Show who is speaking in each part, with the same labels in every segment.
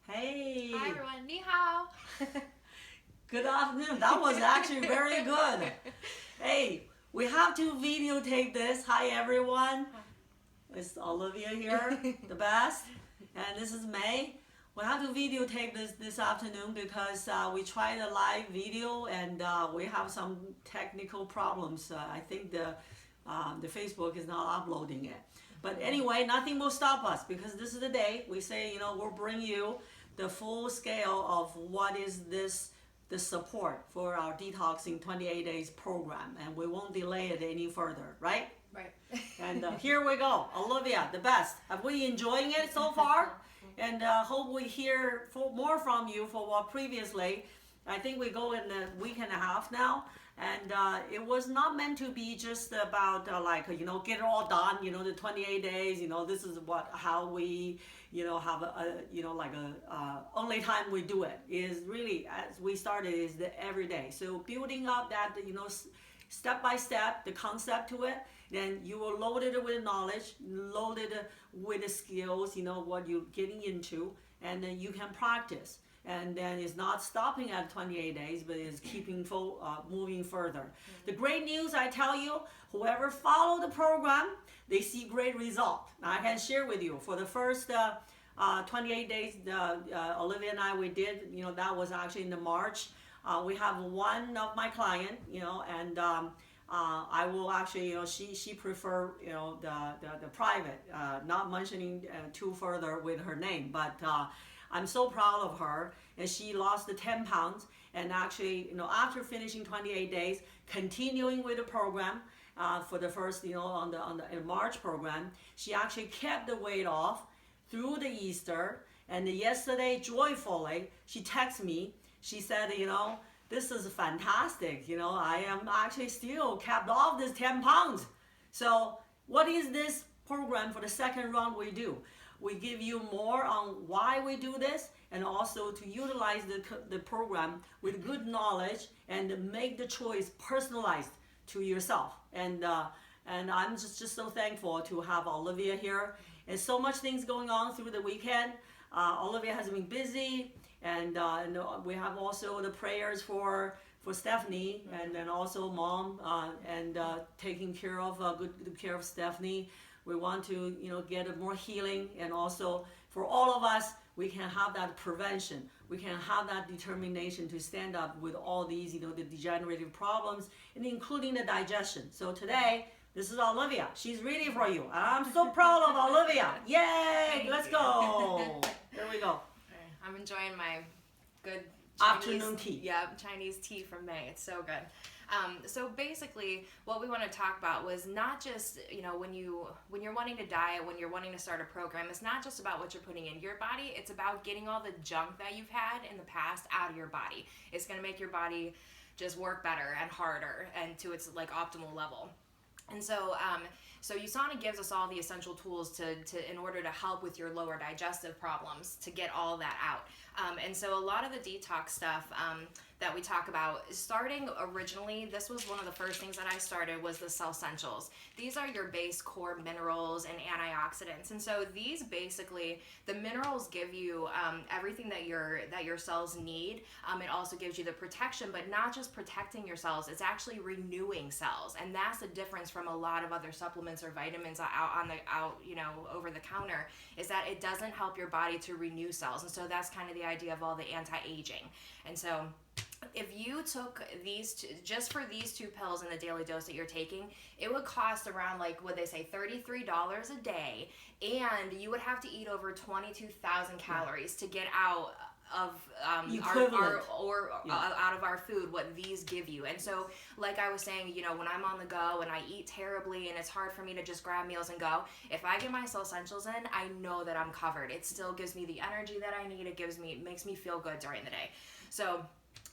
Speaker 1: Hey.
Speaker 2: Hi everyone, ni hao.
Speaker 1: Good afternoon. That was actually very good. Hey, we have to videotape this. Hi everyone. It's Olivia here, the best. And this is May. We have to videotape this afternoon because we tried a live video and we have some technical problems. I think the Facebook is not uploading it. But anyway, nothing will stop us because this is the day we say, we'll bring you the full scale of what is the support for our detoxing 28 days program, and we won't delay it any further, right?
Speaker 2: Right.
Speaker 1: And here we go, Olivia, the best. Have we enjoying it so far? And hope we hear more from you for what previously. I think we go in a week and a half now, and it was not meant to be just about get it all done. The 28 days. This is how we have only time we do it is really as we started is the everyday. So building up that step by step the concept to it, then you will load it with knowledge, load it with the skills, what you're getting into, and then you can practice. And then it's not stopping at 28 days, but it's keeping moving further. The great news, I tell you, whoever follow the program, they see great result. I can share with you for the first 28 days, Olivia and I, we did, that was actually in the March. We have one of my client, and I will actually, she prefer, the private, not mentioning too further with her name, but I'm so proud of her, and she lost the 10 pounds, and actually, after finishing 28 days, continuing with the program, for the first, on the March program, she actually kept the weight off through the Easter, and yesterday, joyfully, she texted me, she said, this is fantastic, I am actually still kept off this 10 pounds. So what is this program for the second round we do? We give you more on why we do this, and also to utilize the program with good knowledge and make the choice personalized to yourself. And I'm just so thankful to have Olivia here. And so much things going on through the weekend. Olivia has been busy, and we have also the prayers for Stephanie, and then also mom, and taking care of good care of Stephanie. We want to get more healing, and also for all of us, we can have that prevention. We can have that determination to stand up with all these the degenerative problems, and including the digestion. So today, this is Olivia. She's ready for you. I'm so proud of Olivia. Yay! Let's go. Here we go.
Speaker 2: I'm enjoying my good
Speaker 1: Afternoon tea.
Speaker 2: Yeah, Chinese tea from May. It's so good. So basically, what we want to talk about was not just, when you're wanting to diet, when you're wanting to start a program, it's not just about what you're putting in your body. It's about getting all the junk that you've had in the past out of your body. It's going to make your body just work better and harder and to its optimal level. And so, so USANA gives us all the essential tools in order to help with your lower digestive problems to get all that out. And so a lot of the detox stuff that we talk about, starting originally, this was one of the first things that I started was the cell essentials. These are your base core minerals and antioxidants. And so these basically, the minerals give you everything that your cells need. It also gives you the protection, but not just protecting your cells, it's actually renewing cells. And that's the difference from a lot of other supplements or vitamins out over the counter, is that it doesn't help your body to renew cells. And so that's kind of the idea of all the anti-aging. And so if you took just for these two pills in the daily dose that you're taking, it would cost around what they say, $33 a day, and you would have to eat over 22,000 calories to get out of out of our food what these give you. And so like I was saying, when I'm on the go and I eat terribly and it's hard for me to just grab meals and go, if I get my cell essentials in, I know that I'm covered. It still gives me the energy that I need. It makes me feel good during the day. So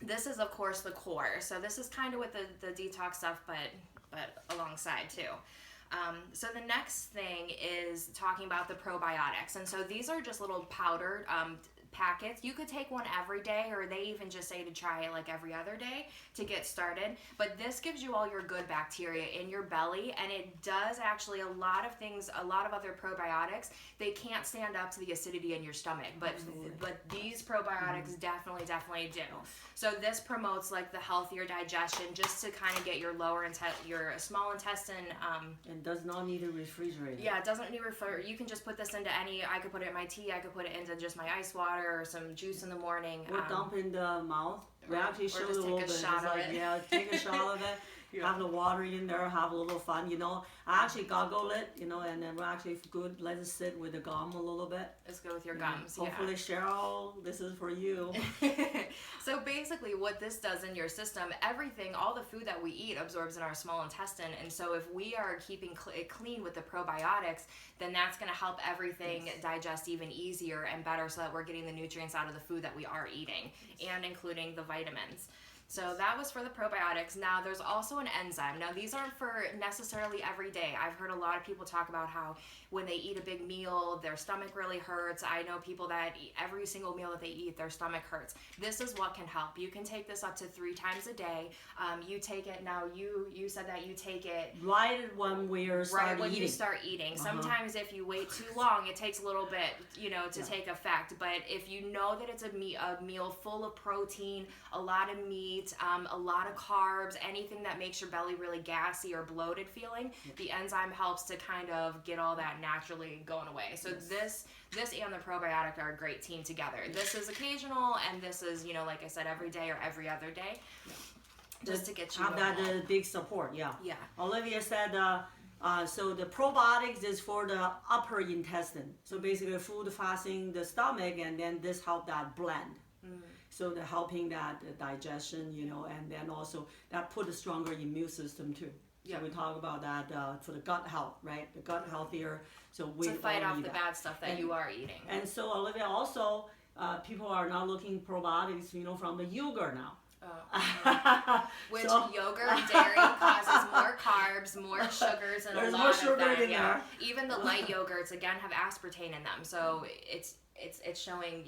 Speaker 2: this is, of course, the core. So this is kind of with the detox stuff, but alongside too. So the next thing is talking about the probiotics. And so these are just little powdered packets. You could take one every day, or they even just say to try it like every other day to get started. But this gives you all your good bacteria in your belly, and it does actually a lot of things, a lot of other probiotics, they can't stand up to the acidity in your stomach, but these probiotics definitely do. So this promotes like the healthier digestion, just to kind of get your your small intestine.
Speaker 1: And does not need a refrigerator.
Speaker 2: Yeah, it doesn't need you can just put this into any. I could put it in my tea. I could put it into just my ice water or some juice in the morning.
Speaker 1: Or dump in the mouth. We actually showed a
Speaker 2: just
Speaker 1: little
Speaker 2: take a
Speaker 1: bit.
Speaker 2: shot
Speaker 1: It's
Speaker 2: of
Speaker 1: like,
Speaker 2: it.
Speaker 1: yeah, take a shot of it. Have the water in there, have a little fun, I actually gargle it, and then we're actually good. Let it sit with the gum a little bit.
Speaker 2: It's good with your gums.
Speaker 1: Hopefully, Cheryl, this is for you.
Speaker 2: So basically what this does in your system, everything, all the food that we eat absorbs in our small intestine. And so if we are keeping it clean with the probiotics, then that's going to help everything digest even easier and better, so that we're getting the nutrients out of the food that we are eating, and including the vitamins. So that was for the probiotics. Now there's also an enzyme. Now these aren't for necessarily every day. I've heard a lot of people talk about how when they eat a big meal, their stomach really hurts. I know people that eat every single meal that they eat, their stomach hurts. This is what can help. You can take this up to 3 times a day. You take it now. You said that you take it
Speaker 1: right when we're
Speaker 2: right when you start eating. Sometimes if you wait too long, it takes a little bit, to take effect. But if you know that it's a meal full of protein, a lot of meat, a lot of carbs, anything that makes your belly really gassy or bloated feeling, the enzyme helps to kind of get all that naturally going away. So this and the probiotic are a great team together. This is occasional, and this is, like I said, every day or every other day, just to get you
Speaker 1: have that big support. Yeah. Olivia said so the probiotics is for the upper intestine, so basically food fasting the stomach, and then this help that blend. So the helping that digestion, and then also that put a stronger immune system too. So we talk about that for the gut health, right? The gut healthier, so we
Speaker 2: to fight off the bad stuff that you are eating.
Speaker 1: And so Olivia, also people are now looking probiotics, from the yogurt now.
Speaker 2: Which yogurt and dairy causes more carbs, more sugars, and
Speaker 1: there's
Speaker 2: a lot
Speaker 1: more sugar
Speaker 2: of that.
Speaker 1: in there.
Speaker 2: Even the light yogurts again have aspartame in them, so it's showing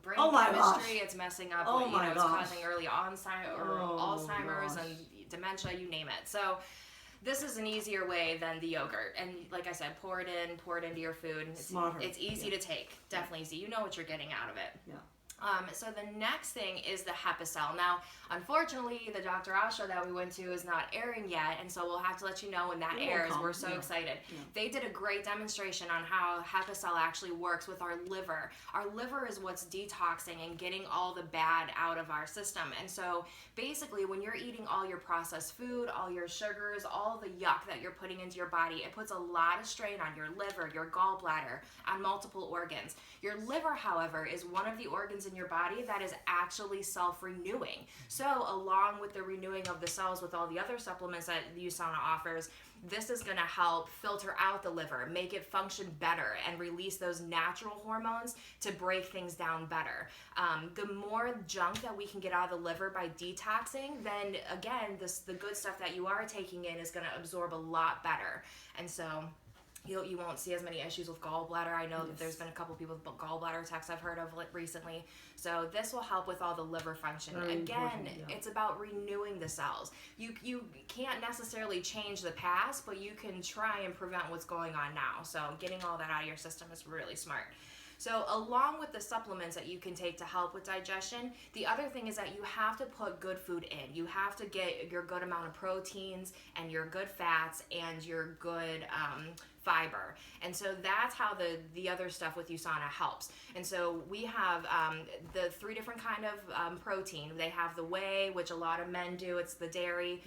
Speaker 2: brain
Speaker 1: my
Speaker 2: chemistry.
Speaker 1: gosh.
Speaker 2: It's messing up.
Speaker 1: It's
Speaker 2: causing early Alzheimer's and dementia, you name it. So this is an easier way than the yogurt, and like I said, pour it into your food. It's easy to take, definitely easy. You know what you're getting out of it. So the next thing is the Hepicel. Now, unfortunately, the Dr. Oz show that we went to is not airing yet, and so we'll have to let you know when that airs. We're so excited. They did a great demonstration on how Hepicel actually works with our liver. Our liver is what's detoxing and getting all the bad out of our system. And so basically, when you're eating all your processed food, all your sugars, all the yuck that you're putting into your body, it puts a lot of strain on your liver, your gallbladder, on multiple organs. Your liver, however, is one of the organs in your body that is actually self-renewing. So along with the renewing of the cells with all the other supplements that USANA offers, this is going to help filter out the liver, make it function better, and release those natural hormones to break things down better. The more junk that we can get out of the liver by detoxing, then again, the good stuff that you are taking in is going to absorb a lot better. And so you won't see as many issues with gallbladder. I know that there's been a couple people with gallbladder attacks I've heard of recently. So this will help with all the liver function. It's about renewing the cells. You can't necessarily change the past, but you can try and prevent what's going on now. So getting all that out of your system is really smart. So along with the supplements that you can take to help with digestion, the other thing is that you have to put good food in. You have to get your good amount of proteins and your good fats and your good fiber. And so that's how the other stuff with USANA helps. And so we have the 3 different kind of protein. They have the whey, which a lot of men do. It's the dairy.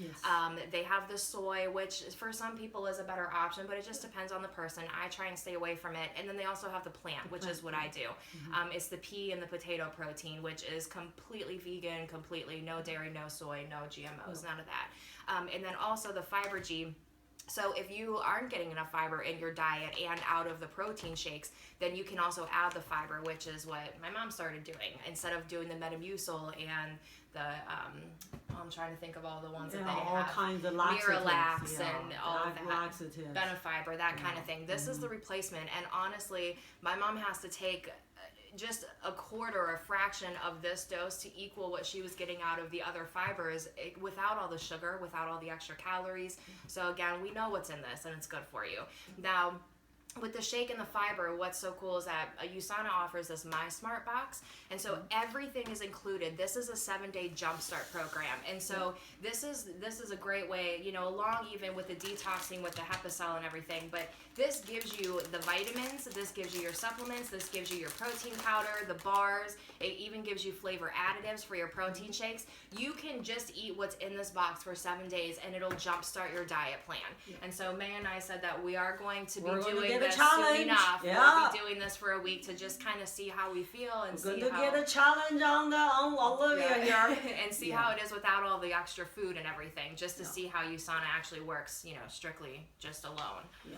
Speaker 2: They have the soy, which for some people is a better option, but it just depends on the person. I try and stay away from it. And then they also have the plant, which is what I do. It's the pea and the potato protein, which is completely vegan, completely no dairy, no soy, no GMOs, none of that. And then also the Fiber G. So if you aren't getting enough fiber in your diet and out of the protein shakes, then you can also add the fiber, which is what my mom started doing. Instead of doing the Metamucil and the, I'm trying to think of all the ones that they
Speaker 1: all
Speaker 2: have.
Speaker 1: Kinds of laxatives.
Speaker 2: Miralax and all of that.
Speaker 1: Laxatives.
Speaker 2: Benefiber, that kind of thing. This is the replacement. And honestly, my mom has to take just a quarter or a fraction of this dose to equal what she was getting out of the other fibers without all the sugar, without all the extra calories. So again, we know what's in this and it's good for you. Now, with the shake and the fiber, what's so cool is that USANA offers this My Smart Box, and so everything is included. This is a 7-day jumpstart program, and so this is a great way, you know, along even with the detoxing with the HepaCell and everything, but this gives you the vitamins, this gives you your supplements, this gives you your protein powder, the bars, it even gives you flavor additives for your protein shakes. You can just eat what's in this box for 7 days and it'll jumpstart your diet plan. And so May and I said that we are going to be doing this soon enough.
Speaker 1: Yeah.
Speaker 2: We'll be doing this for a week to just kind of see how we feel and
Speaker 1: We're
Speaker 2: see
Speaker 1: going to
Speaker 2: how
Speaker 1: get a challenge on Olivia here.
Speaker 2: and see how it is without all the extra food and everything, just to see how USANA actually works, you know, strictly just alone.
Speaker 1: Yeah.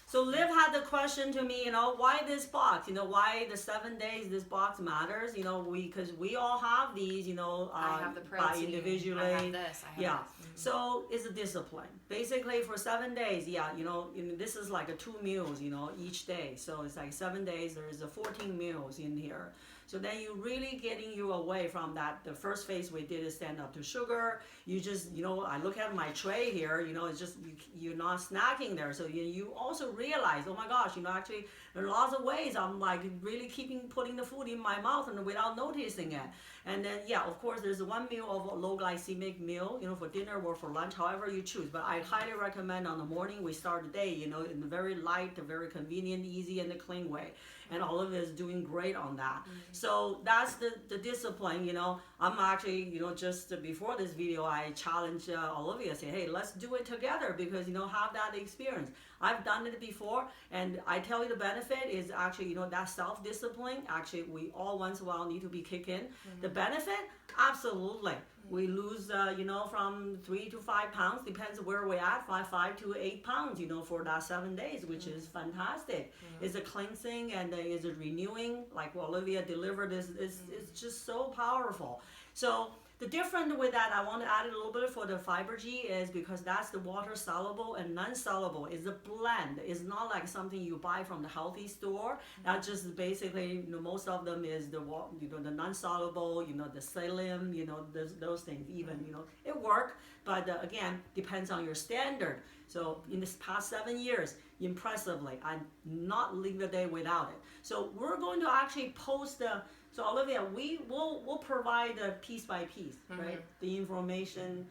Speaker 1: So Liv had the question to me, you know, why this box? You know, why the 7 days this box matters? You know, because we all have these, you know,
Speaker 2: I have the protein,
Speaker 1: individually.
Speaker 2: I have this, I have this.
Speaker 1: So it's a discipline. Basically for 7 days, you know, this is like a 2 meals, you know, each day. So it's like 7 days, there is a 14 meals in here. So then you really getting you away from that. The first phase we did is stand up to sugar. You just, you know, I look at my tray here, you know, it's just, you're not snacking there. So you also realize, oh my gosh, you know, actually there are lots of ways I'm like really putting the food in my mouth and without noticing it. And then, yeah, of course, there's one meal of a low glycemic meal, you know, for dinner or for lunch, however you choose. But I highly recommend on the morning we start the day, you know, in a very light, a very convenient, easy, and a clean way. And Olivia is doing great on that. So that's the discipline, you know. I'm actually, you know, just before this video, I challenged Olivia, say, hey, let's do it together because, you know, have that experience. I've done it before, and I tell you the benefit is actually, you know, that self-discipline, actually, we all once in a while need to be kicked in. The benefit, absolutely. We lose, you know, from 3 to 5 pounds, depends where we're at, 5 to 8 pounds, you know, for that 7 days, which is fantastic. It's a cleansing and is a renewing, like Olivia delivered, it's just so powerful. So the difference with that, I want to add a little bit for the Fiber G is because that's the water soluble and non-soluble. It's a blend. It's not like something you buy from the healthy store. That just basically, you know, most of them is the, you know, the non-soluble, you know, the psyllium, you know, those things. Even, you know, it work, but again, depends on your standard. So in this past 7 years, impressively, I'm not leaving a day without it. So we're going to actually post the. So Olivia, we'll provide the piece by piece, right? The information,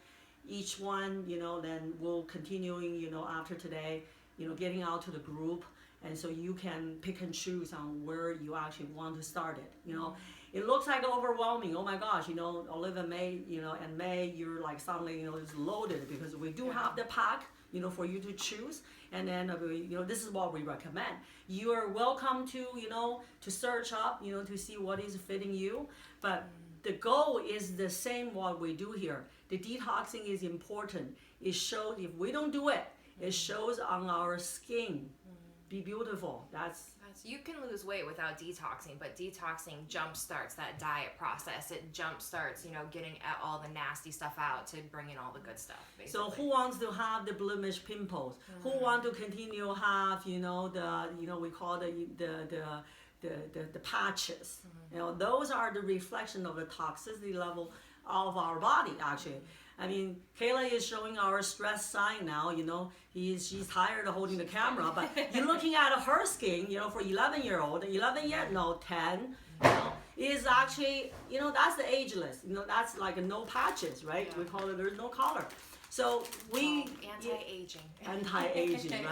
Speaker 1: each one, you know, then we'll continuing, you know, after today, you know, getting out to the group, and so you can pick and choose on where you actually want to start it. You know, it looks like overwhelming. Oh my gosh, you know, Olivia, May, you know, and May, you're like suddenly, you know, it's loaded because we do have the pack, you know, for you to choose. And then, you know, this is what we recommend. You are welcome to, you know, to search up, you know, to see what is fitting you. But the goal is the same what we do here. The detoxing is important. It shows, if we don't do it, it shows on our skin. Be beautiful. That's
Speaker 2: you can lose weight without detoxing, but detoxing jump starts that diet process. It jump starts, you know, getting all the nasty stuff out to bring in all the good stuff, basically.
Speaker 1: So who wants to have the blemish pimples? Who want to continue have, you know, the, you know, we call the patches. You know, those are the reflection of the toxicity level of our body, actually. I mean, Kayla is showing our stress sign now, you know, she's tired of holding the camera, but you're looking at her skin, you know, for 11-year-old, 10, you know, is actually, you know, that's the ageless, you know, that's like a no patches, right? We call it, there's no color. So we
Speaker 2: anti-aging,
Speaker 1: right?
Speaker 2: Anti-aging.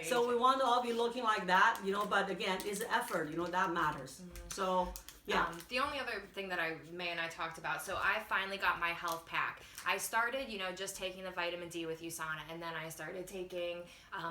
Speaker 1: So we want to all be looking like that, you know. But again, it's effort, you know, that matters. So yeah.
Speaker 2: The only other thing that May and I talked about, so I finally got my health pack. I started, you know, just taking the vitamin D with USANA, and then I started taking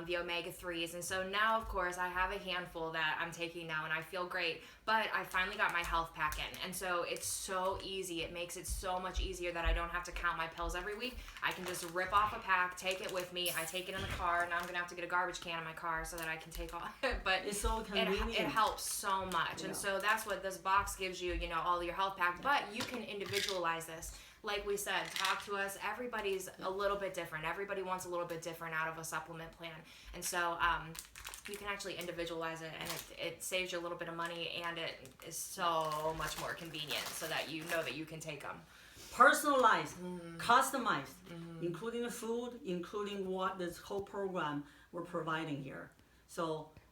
Speaker 2: the omega-3s, and so now, of course, I have a handful that I'm taking now, and I feel great, but I finally got my health pack in, and so it's so easy. It makes it so much easier that I don't have to count my pills every week. I can just rip off a pack, take it with me. I take it in the car. Now I'm going to have to get a garbage can in my car so that I can take all but
Speaker 1: it's so convenient.
Speaker 2: It helps so much, and so that's what this box gives you, you know, all your health pack, but you can individualize this. like we said, talk to us. Everybody's a little bit different. Everybody wants a little bit different out of a supplement plan. And so you can actually individualize it, and it saves you a little bit of money, and it is so much more convenient so that you know that you can take them.
Speaker 1: Personalized, customized, including the food, including what this whole program we're providing here. So